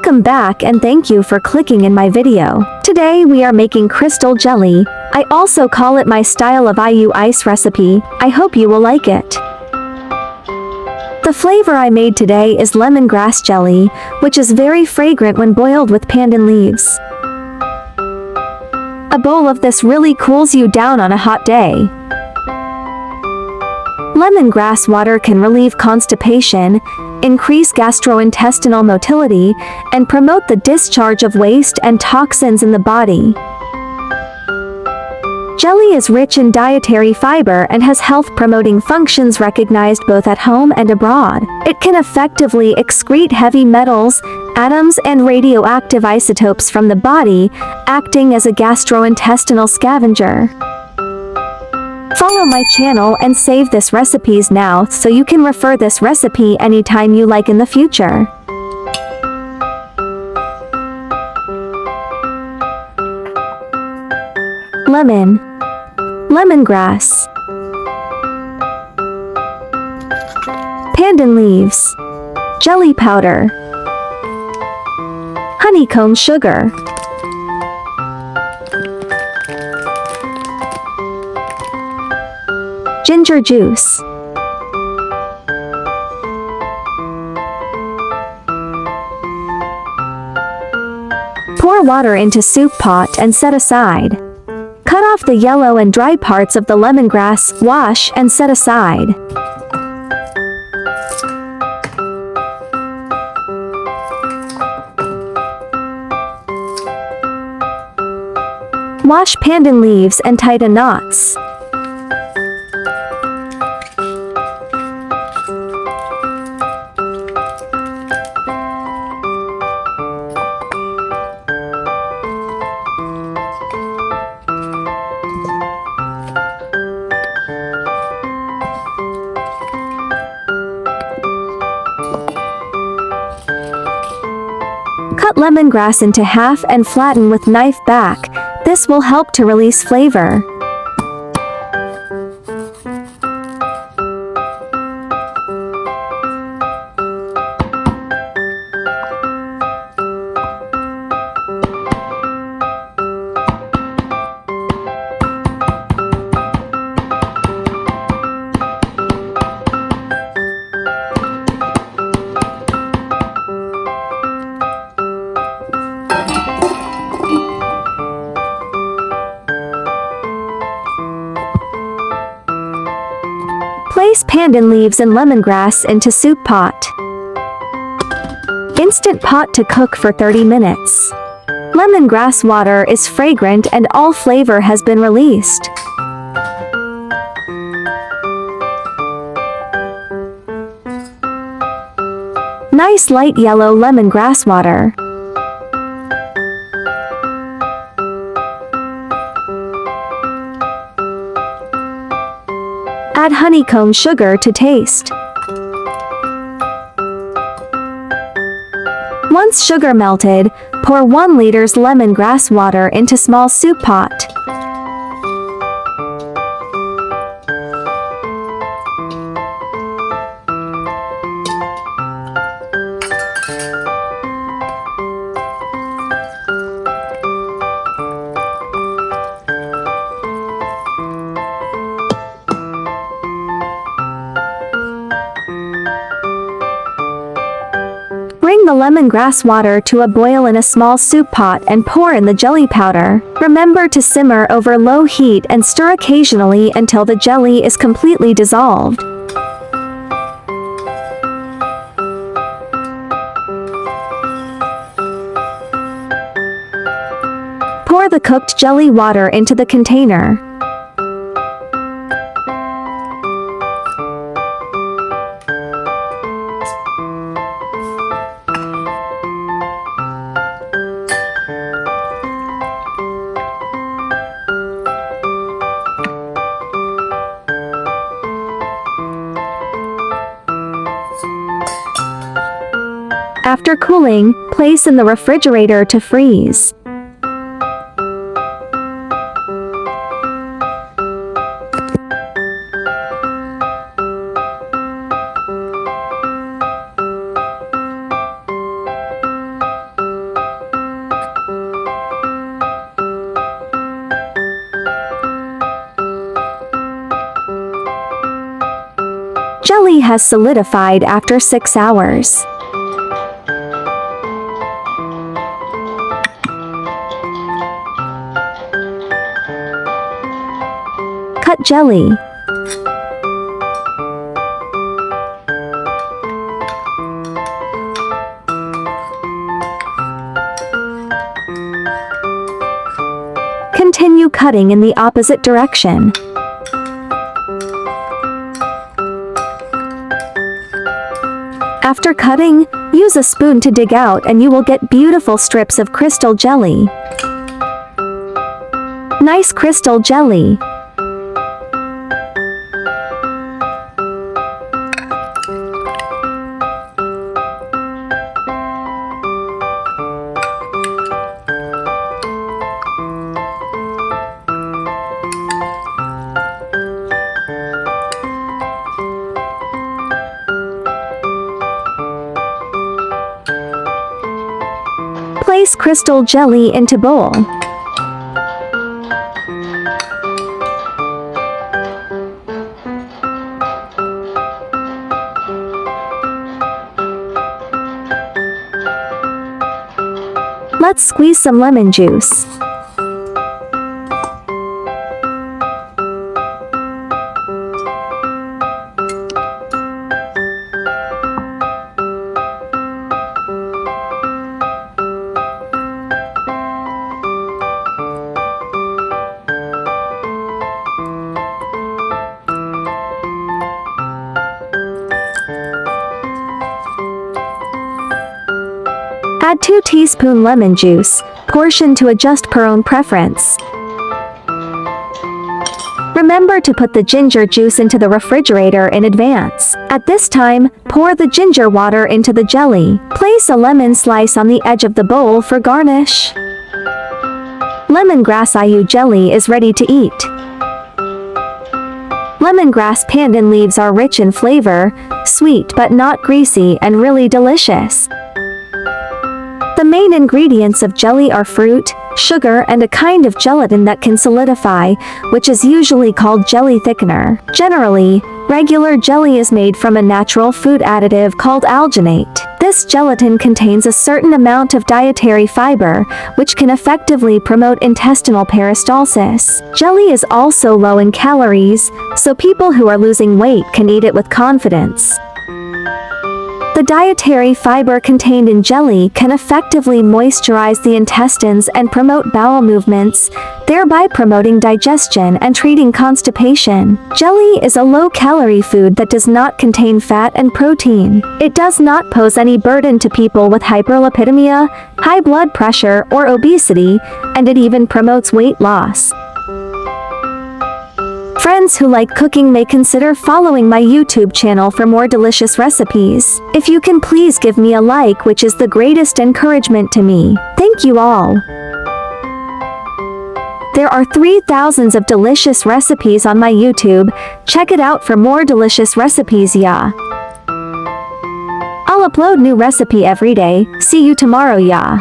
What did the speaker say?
Welcome back and thank you for clicking in my video. Today we are making crystal jelly. I also call it my style of IU ice recipe. I hope you will like it. The flavor I made today is lemongrass jelly, which is very fragrant when boiled with pandan leaves. A bowl of this really cools you down on a hot day. Lemongrass water can relieve constipation, increase gastrointestinal motility, and promote the discharge of waste and toxins in the body. Jelly is rich in dietary fiber and has health-promoting functions recognized both at home and abroad. It can effectively excrete heavy metals, atoms, and radioactive isotopes from the body, acting as a gastrointestinal scavenger. Follow my channel and save this recipes now so you can refer this recipe anytime you like in the future. Lemon. Lemongrass. Pandan leaves. Jelly powder. Honeycomb sugar. Ginger juice. Pour water into soup pot and set aside. Cut off the yellow and dry parts of the lemongrass, wash and set aside. Wash pandan leaves and tighten knots. Cut lemongrass into half and flatten with knife back. This will help to release flavor. Place pandan leaves and lemongrass into soup pot. Instant pot to cook for 30 minutes. Lemongrass water is fragrant and all flavor has been released. Nice light yellow lemongrass water. Add honeycomb sugar to taste. Once sugar melted, pour 1 liter lemongrass water into small soup pot. Bring the lemongrass water to a boil in a small soup pot and pour in the jelly powder. Remember to simmer over low heat and stir occasionally until the jelly is completely dissolved. Pour the cooked jelly water into the container. After cooling, place in the refrigerator to freeze. jelly has solidified after 6 hours. Cut jelly. Continue cutting in the opposite direction. After cutting, use a spoon to dig out and you will get beautiful strips of crystal jelly. Nice crystal jelly. Place crystal jelly into bowl. Let's squeeze some lemon juice. Add 2 teaspoon lemon juice, portion to adjust per own preference. Remember to put the ginger juice into the refrigerator in advance. At this time, pour the ginger water into the jelly. Place a lemon slice on the edge of the bowl for garnish. Lemongrass IU jelly is ready to eat. Lemongrass pandan leaves are rich in flavor, sweet but not greasy and really delicious. The main ingredients of jelly are fruit, sugar and a kind of gelatin that can solidify, which is usually called jelly thickener. Generally, regular jelly is made from a natural food additive called alginate. This gelatin contains a certain amount of dietary fiber, which can effectively promote intestinal peristalsis. Jelly is also low in calories, so people who are losing weight can eat it with confidence. The dietary fiber contained in jelly can effectively moisturize the intestines and promote bowel movements, thereby promoting digestion and treating constipation. Jelly is a low-calorie food that does not contain fat and protein. It does not pose any burden to people with hyperlipidemia, high blood pressure, or obesity, and it even promotes weight loss. Friends who like cooking may consider following my YouTube channel for more delicious recipes. If you can please give me a like, which is the greatest encouragement to me. Thank you all. There are 3,000 of delicious recipes on my YouTube. Check it out for more delicious recipes, yeah. I'll upload new recipe every day. See you tomorrow, yeah.